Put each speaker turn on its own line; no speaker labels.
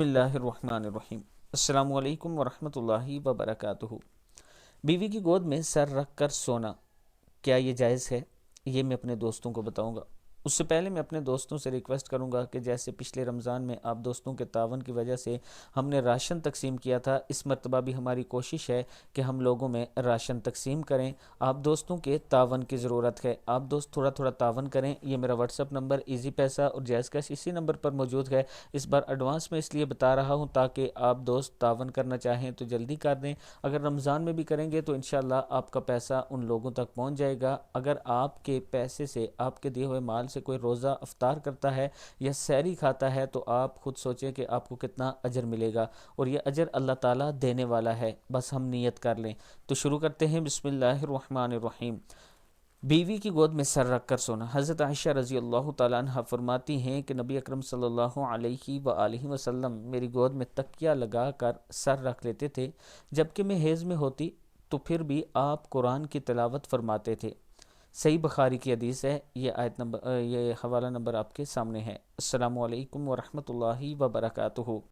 بسم اللہ الرحمن الرحیم۔ السلام علیکم ورحمۃ اللہ وبرکاتہ۔ بیوی کی گود میں سر رکھ کر سونا کیا یہ جائز ہے؟ یہ میں اپنے دوستوں کو بتاؤں گا۔ اس سے پہلے میں اپنے دوستوں سے ریکویسٹ کروں گا کہ جیسے پچھلے رمضان میں آپ دوستوں کے تعاون کی وجہ سے ہم نے راشن تقسیم کیا تھا، اس مرتبہ بھی ہماری کوشش ہے کہ ہم لوگوں میں راشن تقسیم کریں۔ آپ دوستوں کے تعاون کی ضرورت ہے، آپ دوست تھوڑا تھوڑا تعاون کریں۔ یہ میرا واٹس ایپ نمبر ایزی پیسہ اور جائز کیش اسی نمبر پر موجود ہے۔ اس بار ایڈوانس میں اس لیے بتا رہا ہوں تاکہ آپ دوست تعاون کرنا چاہیں تو جلدی کر دیں۔ اگر رمضان میں بھی کریں گے تو انشاءاللہ آپ کا پیسہ ان لوگوں تک پہنچ جائے گا۔ اگر آپ کے پیسے سے، آپ کے دیے ہوئے مال سے کوئی روزہ افطار کرتا ہے یا سحری کھاتا ہے تو آپ خود سوچیں کہ آپ کو کتنا اجر ملے گا، اور یہ اجر اللہ تعالیٰ دینے والا ہے، بس ہم نیت کر لیں۔ تو شروع کرتے ہیں۔ بسم اللہ الرحمن الرحیم۔ بیوی کی گود میں سر رکھ کر سونا۔ حضرت عائشہ رضی اللہ تعالیٰ عنہ فرماتی ہیں کہ نبی اکرم صلی اللہ علیہ وآلہ وسلم میری گود میں تکیہ لگا کر سر رکھ لیتے تھے۔ جبکہ میں حیض میں ہوتی تو پھر بھی آپ قرآن کی تلاوت فرماتے تھے۔ صحیح بخاری کی حدیث ہے۔ یہ حوالہ نمبر آپ کے سامنے ہے۔ السلام علیکم ورحمۃ اللہ وبرکاتہ۔